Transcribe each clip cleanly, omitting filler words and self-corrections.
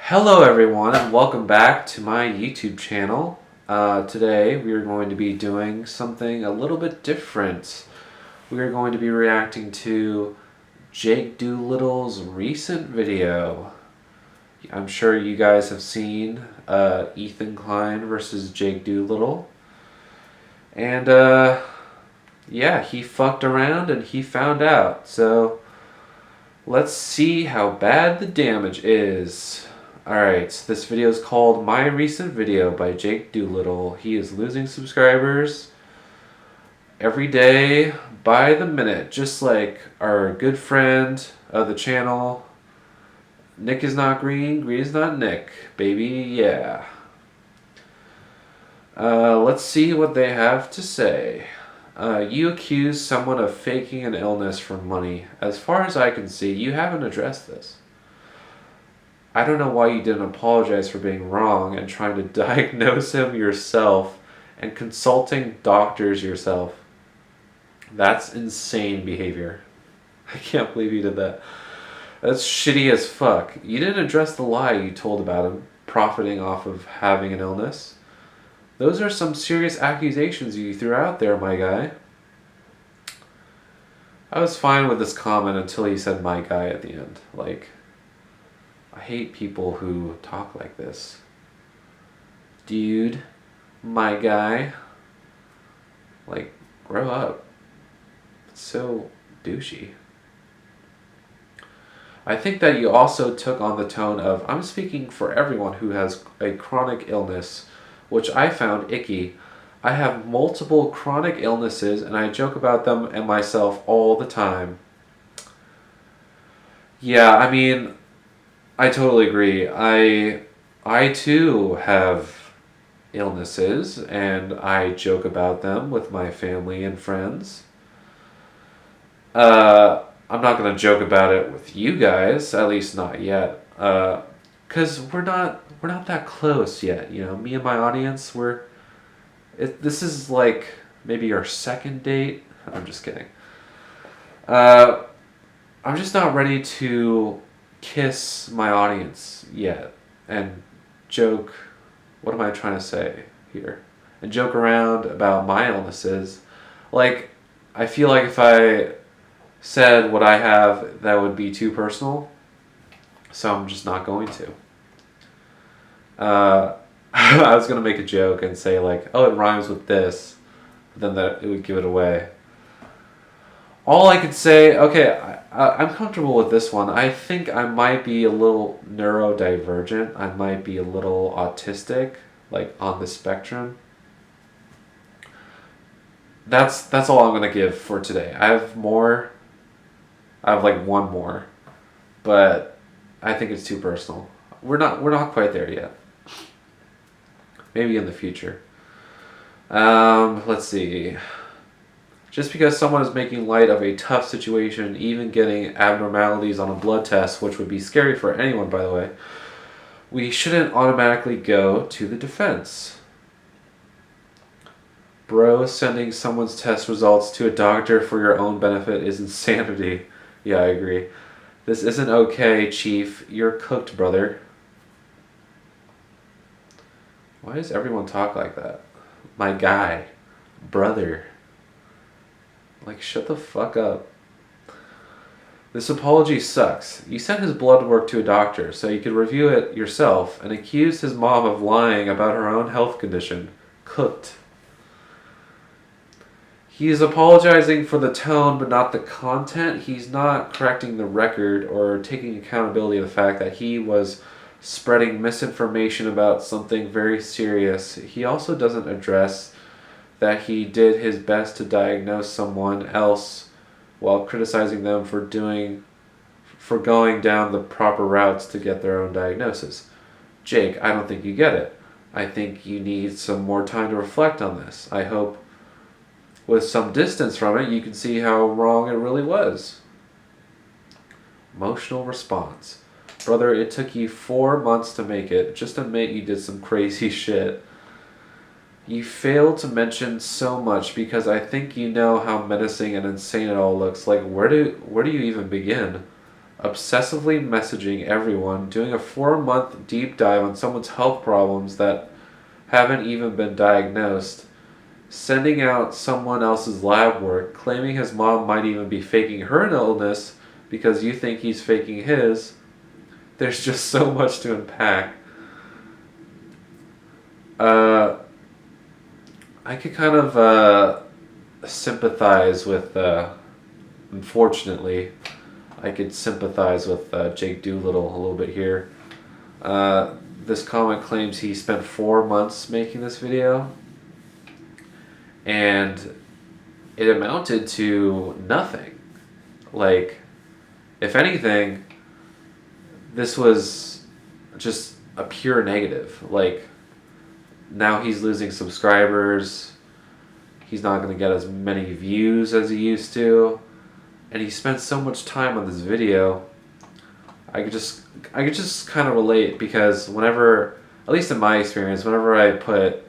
Hello everyone and welcome back to my YouTube channel. Today we are going to be doing something a little bit different. We are going to be reacting to Jake Doolittle's recent video. I'm sure you guys have seen Ethan Klein versus Jake Doolittle. And yeah, he fucked around and he found out. So let's see how bad the damage is. Alright, this video is called My Recent Video by Jake Doolittle. He is losing subscribers every day by the minute, just like our good friend of the channel, Nick is not green, green is not Nick, baby, yeah. Let's see what they have to say. You accuse someone of faking an illness for money. As far as I can see, you haven't addressed this. I don't know why you didn't apologize for being wrong and trying to diagnose him yourself and consulting doctors yourself. That's insane behavior. I can't believe you did that. That's shitty as fuck. You didn't address the lie you told about him profiting off of having an illness. Those are some serious accusations you threw out there, my guy. I was fine with this comment until he said my guy at the end. Like, I hate people who talk like this. Dude, my guy. Like, grow up. It's so douchey. I think that you also took on the tone of, I'm speaking for everyone who has a chronic illness, which I found icky. I have multiple chronic illnesses and I joke about them and myself all the time. Yeah, I mean, I totally agree. I too have illnesses and I joke about them with my family and friends. I'm not going to joke about it with you guys, at least not yet. Cuz we're not that close yet, you know. Me and my audience, this is like maybe our second date. I'm just kidding. I'm just not ready to kiss my audience yet and joke. What am I trying to say here? And joke around about my illnesses. Like, I feel like if I said what I have, that would be too personal. So I'm just not going to. I was going to make a joke and say like, oh, it rhymes with this. But then that it would give it away. All I could say, okay, I'm comfortable with this one. I think I might be a little neurodivergent. I might be a little autistic, like on the spectrum. That's all I'm gonna give for today. I have more. I have like one more, but I think it's too personal. We're not quite there yet. Maybe in the future. Let's see. Just because someone is making light of a tough situation, even getting abnormalities on a blood test, which would be scary for anyone, by the way, we shouldn't automatically go to the defense. Bro, sending someone's test results to a doctor for your own benefit is insanity. Yeah, I agree. This isn't okay, Chief. You're cooked, brother. Why does everyone talk like that? My guy. Brother. Like, shut the fuck up. This apology sucks. You sent his blood work to a doctor so you could review it yourself and accused his mom of lying about her own health condition. Cooked. He is apologizing for the tone but not the content. He's not correcting the record or taking accountability of the fact that he was spreading misinformation about something very serious. He also doesn't address that he did his best to diagnose someone else while criticizing them for going down the proper routes to get their own diagnosis. Jake, I don't think you get it. I think you need some more time to reflect on this. I hope with some distance from it, you can see how wrong it really was. Emotional response. Brother, it took you 4 months to make it. Just admit you did some crazy shit. You failed to mention so much because I think you know how menacing and insane it all looks. Like, where do you even begin? obsessively messaging everyone, doing a 4-month deep dive on someone's health problems that haven't even been diagnosed, sending out someone else's lab work, claiming his mom might even be faking her illness because you think he's faking his. There's just so much to unpack. I could kind of sympathize with, unfortunately, I could sympathize with Jake Doolittle a little bit here. This comment claims he spent 4 months making this video, and it amounted to nothing. Like, if anything, this was just a pure negative. Like, now he's losing subscribers. He's not going to get as many views as he used to. And he spent so much time on this video. I could just kind of relate, because whenever, at least in my experience, whenever I put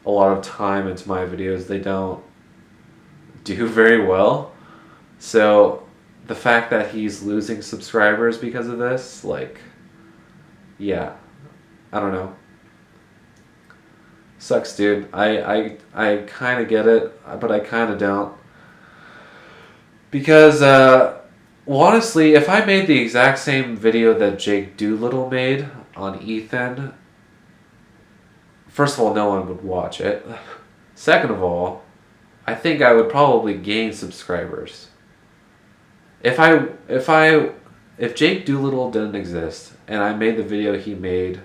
a lot of time into my videos, they don't do very well. So the fact that he's losing subscribers because of this, like, yeah, I don't know. Sucks, dude. I kind of get it, but I kind of don't. Because, well, honestly, if I made the exact same video that Jake Doolittle made on Isnt, first of all, no one would watch it. Second of all, I think I would probably gain subscribers. If Jake Doolittle didn't exist and I made the video he made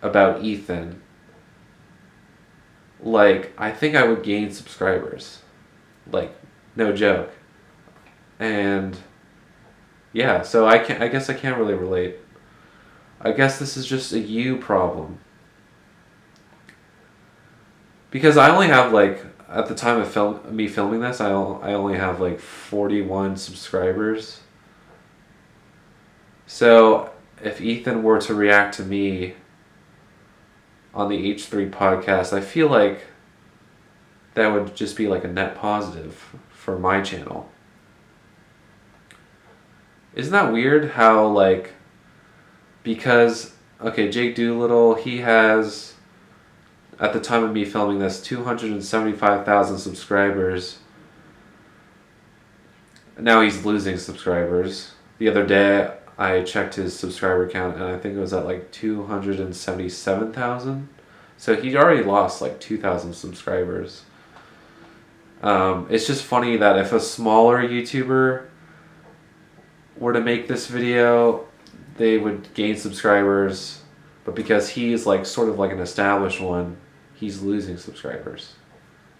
about Isnt, like, I think I would gain subscribers. Like, no joke. And yeah, so I guess I can't really relate. I guess this is just a you problem. Because I only have, like, at the time of me filming this, I only have like 41 subscribers. So if Isnt were to react to me on the H3 podcast, I feel like that would just be like a net positive for my channel. Isn't that weird how, like, because, okay, Jake Doolittle, he has, at the time of me filming this, 275,000 subscribers. Now he's losing subscribers. The other day I checked his subscriber count and I think it was at like 277,000. So he already lost like 2,000 subscribers. It's just funny that if a smaller YouTuber were to make this video, they would gain subscribers, but because he's like sort of like an established one, he's losing subscribers.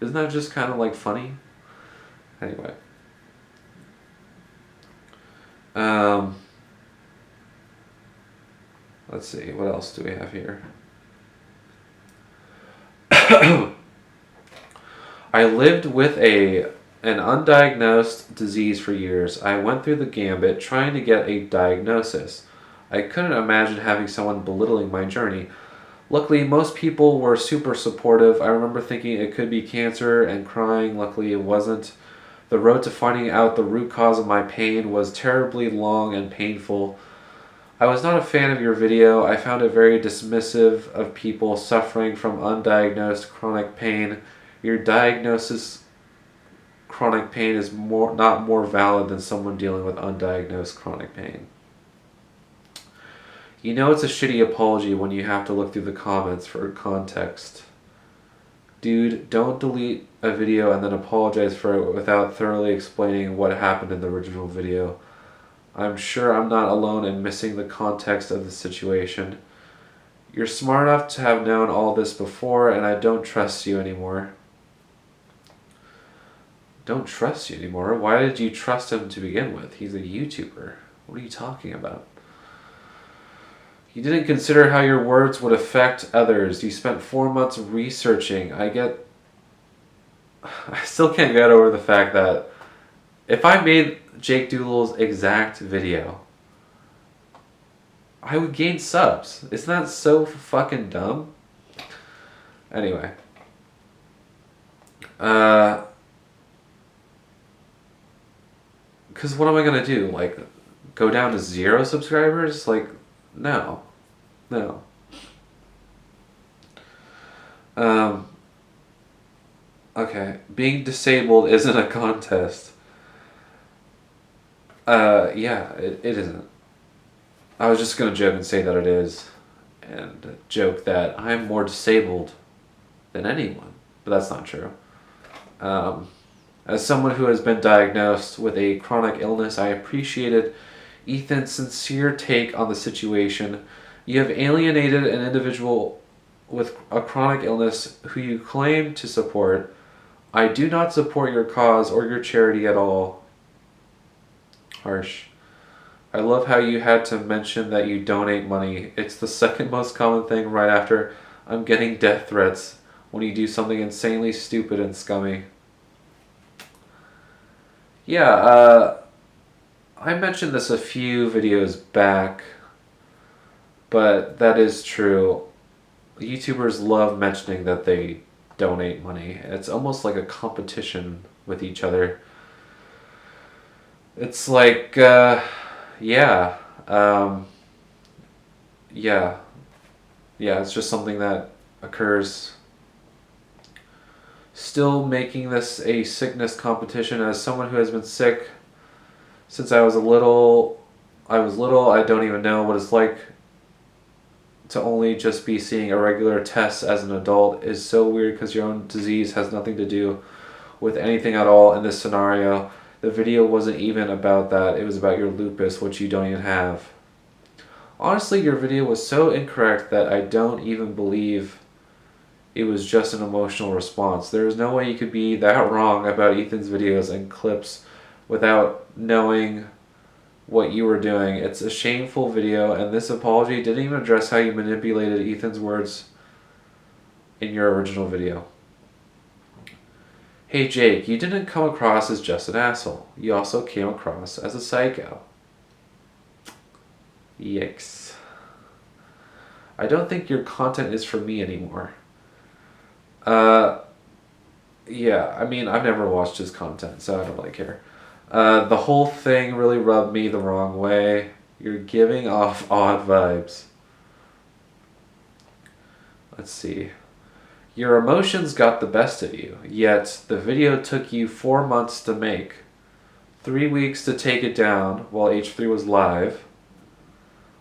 Isn't that just kind of like funny? Anyway. Let's see, what else do we have here? I lived with an undiagnosed disease for years. I went through the gambit trying to get a diagnosis. I couldn't imagine having someone belittling my journey. Luckily, most people were super supportive. I remember thinking it could be cancer and crying. Luckily, it wasn't. The road to finding out the root cause of my pain was terribly long and painful. I was not a fan of your video. I found it very dismissive of people suffering from undiagnosed chronic pain. Your diagnosis chronic pain is not more valid than someone dealing with undiagnosed chronic pain. You know it's a shitty apology when you have to look through the comments for context. Dude, don't delete a video and then apologize for it without thoroughly explaining what happened in the original video. I'm sure I'm not alone in missing the context of the situation. You're smart enough to have known all this before, and I don't trust you anymore. Don't trust you anymore? Why did you trust him to begin with? He's a YouTuber. What are you talking about? You didn't consider how your words would affect others. You spent 4 months researching. I still can't get over the fact that if I made Jake Doolittle's exact video, I would gain subs. Isn't that so fucking dumb? Anyway. Because what am I going to do? Like, go down to 0 subscribers? Like, no. No. Okay. Being disabled isn't a contest. Yeah, it isn't. I was just gonna joke and say that it is. And joke that I'm more disabled than anyone. But that's not true. As someone who has been diagnosed with a chronic illness, I appreciated Ethan's sincere take on the situation. You have alienated an individual with a chronic illness who you claim to support. I do not support your cause or your charity at all. Harsh. I love how you had to mention that you donate money. It's the second most common thing right after I'm getting death threats when you do something insanely stupid and scummy. Yeah, I mentioned this a few videos back, but that is true. YouTubers love mentioning that they donate money. It's almost like a competition with each other. It's like, yeah, yeah, it's just something that occurs. Still making this a sickness competition. As someone who has been sick since I was little, I don't even know what it's like to only just be seeing irregular tests as an adult is so weird because your own disease has nothing to do with anything at all in this scenario. The video wasn't even about that. It was about your lupus, which you don't even have. Honestly, your video was so incorrect that I don't even believe it was just an emotional response. There is no way you could be that wrong about Ethan's videos and clips without knowing what you were doing. It's a shameful video, and this apology didn't even address how you manipulated Ethan's words in your original video. Hey Jake, you didn't come across as just an asshole. You also came across as a psycho. Yikes. I don't think your content is for me anymore. Yeah, I mean, I've never watched his content, so I don't really care. The whole thing really rubbed me the wrong way. You're giving off odd vibes. Let's see. Your emotions got the best of you, yet the video took you 4 months to make, 3 weeks to take it down while H3 was live.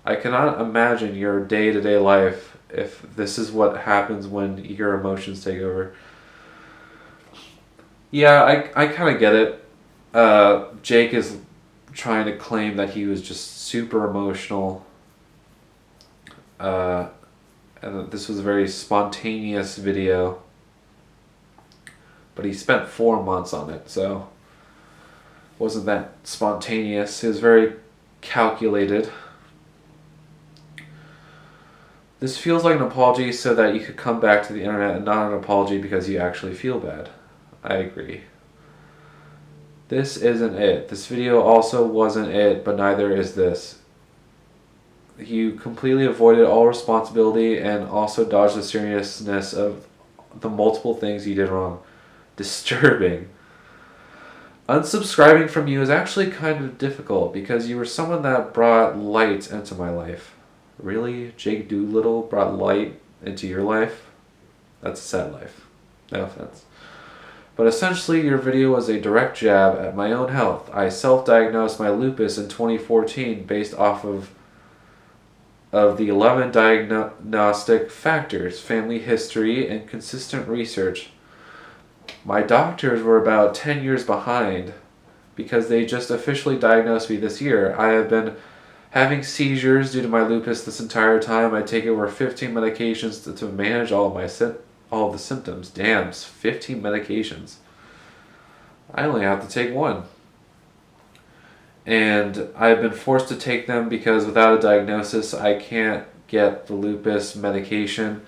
I cannot imagine your day-to-day life if this is what happens when your emotions take over. Yeah, I kind of get it. Jake is trying to claim that he was just super emotional. And that this was a very spontaneous video. But he spent 4 months on it, so it wasn't that spontaneous. It was very calculated. This feels like an apology so that you could come back to the internet and not an apology because you actually feel bad. I agree. This isn't it. This video also wasn't it, but neither is this. You completely avoided all responsibility and also dodged the seriousness of the multiple things you did wrong. Disturbing. Unsubscribing from you is actually kind of difficult because you were someone that brought light into my life. Really? Jake Doolittle brought light into your life? That's a sad life. No offense. But essentially, your video was a direct jab at my own health. I self-diagnosed my lupus in 2014 based off of the 11 diagnostic factors, family history, and consistent research. My doctors were about 10 years behind because they just officially diagnosed me this year. I have been having seizures due to my lupus this entire time. I take over 15 medications to manage all of the symptoms. Damn, 15 medications. I only have to take one. And I've been forced to take them because without a diagnosis, I can't get the lupus medication.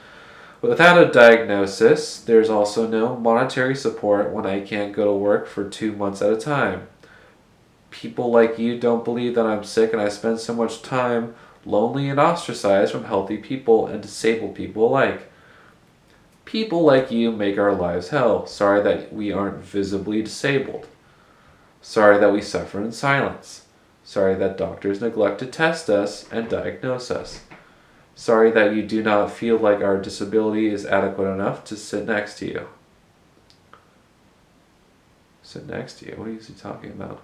But without a diagnosis, there's also no monetary support when I can't go to work for 2 months at a time. People like you don't believe that I'm sick, and I spend so much time lonely and ostracized from healthy people and disabled people alike. People like you make our lives hell. Sorry that we aren't visibly disabled. Sorry that we suffer in silence. Sorry that doctors neglect to test us and diagnose us. Sorry that you do not feel like our disability is adequate enough to sit next to you. Sit next to you? What is he talking about?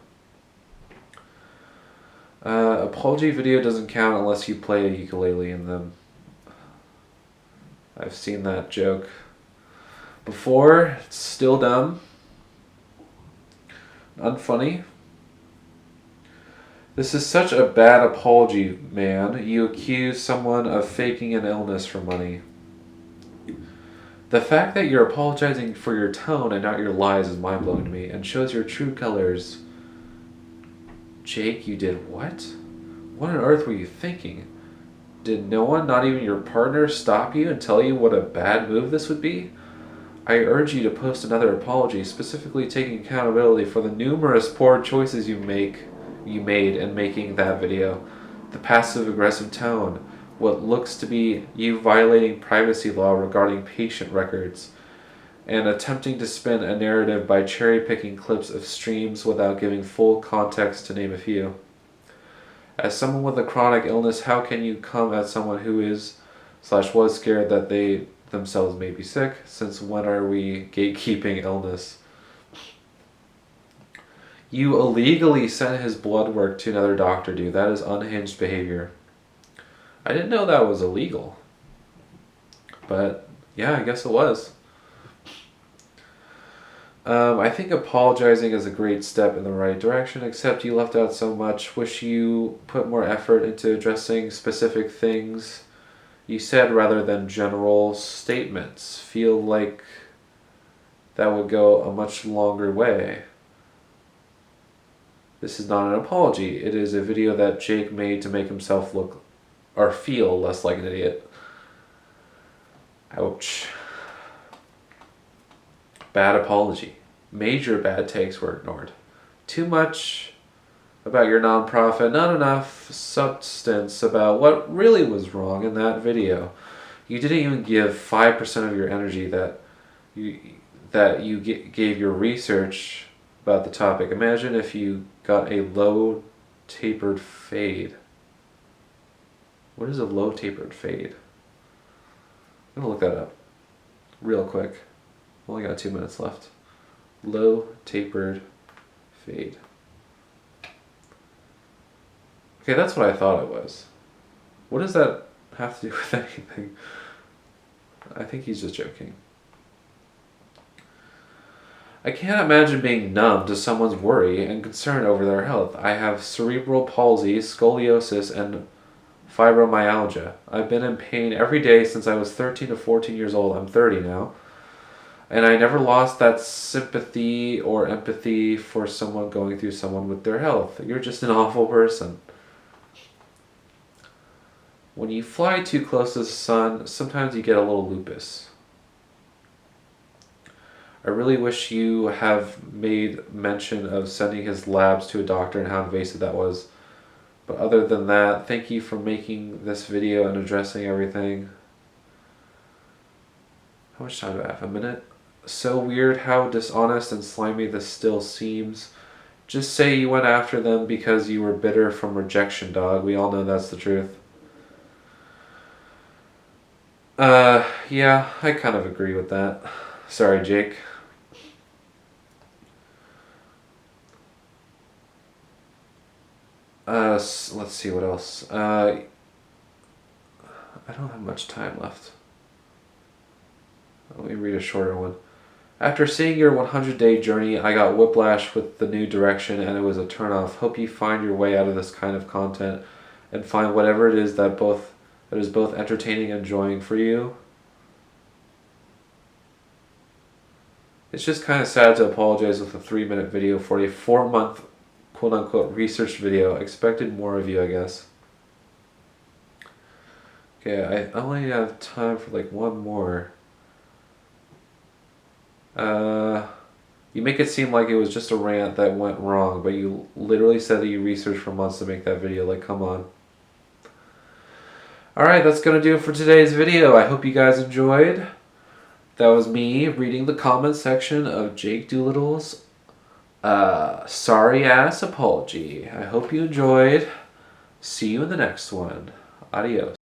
Apology video doesn't count unless you play a ukulele in them. I've seen that joke before. It's still dumb. Unfunny. This is such a bad apology, man. You accuse someone of faking an illness for money. The fact that you're apologizing for your tone and not your lies is mind-blowing to me and shows your true colors. Jake, you did what? What on earth were you thinking? Did no one, not even your partner, stop you and tell you what a bad move this would be? I urge you to post another apology, specifically taking accountability for the numerous poor choices you made in making that video. The passive-aggressive tone, what looks to be you violating privacy law regarding patient records, and attempting to spin a narrative by cherry-picking clips of streams without giving full context, to name a few. As someone with a chronic illness, how can you come at someone who is/was scared that they themselves may be sick? Since when are we gatekeeping illness? You illegally sent his blood work to another doctor, dude. That is unhinged behavior. I didn't know that was illegal. But, yeah, I guess it was. I think apologizing is a great step in the right direction, except you left out so much. Wish you put more effort into addressing specific things you said rather than general statements. Feel like that would go a much longer way. This is not an apology. It is a video that Jake made to make himself look or feel less like an idiot. Ouch. Bad apology. Major bad takes were ignored. Too much about your nonprofit, not enough substance about what really was wrong in that video. You didn't even give 5% of your energy that you gave your research about the topic. Imagine if you got a low tapered fade. What is a low tapered fade? I'm gonna look that up real quick. Only got 2 minutes left. Low tapered fade. Okay, that's what I thought it was. What does that have to do with anything? I think he's just joking. I can't imagine being numb to someone's worry and concern over their health. I have cerebral palsy, scoliosis, and fibromyalgia. I've been in pain every day since I was 13 to 14 years old. I'm 30 now. And I never lost that sympathy or empathy for someone going through someone with their health. You're just an awful person. When you fly too close to the sun, sometimes you get a little lupus. I really wish you have made mention of sending his labs to a doctor and how invasive that was. But other than that, thank you for making this video and addressing everything. How much time do I have? A minute? So weird how dishonest and slimy this still seems. Just say you went after them because you were bitter from rejection, dog. We all know that's the truth. Yeah, I kind of agree with that. Sorry, Jake. Let's see what else. I don't have much time left. Let me read a shorter one. After seeing your 100-day journey, I got whiplash with the new direction and it was a turnoff. Hope you find your way out of this kind of content and find whatever it is that is both entertaining and enjoying for you. It's just kind of sad to apologize with a 3-minute video for a 4-month quote-unquote research video. Expected more of you, I guess. Okay, I only have time for like one more. You make it seem like it was just a rant that went wrong, but you literally said that you researched for months to make that video. Like, come on. Alright, that's going to do it for today's video. I hope you guys enjoyed. That was me reading the comment section of Jake Doolittle's sorry ass apology. I hope you enjoyed. See you in the next one. Adios.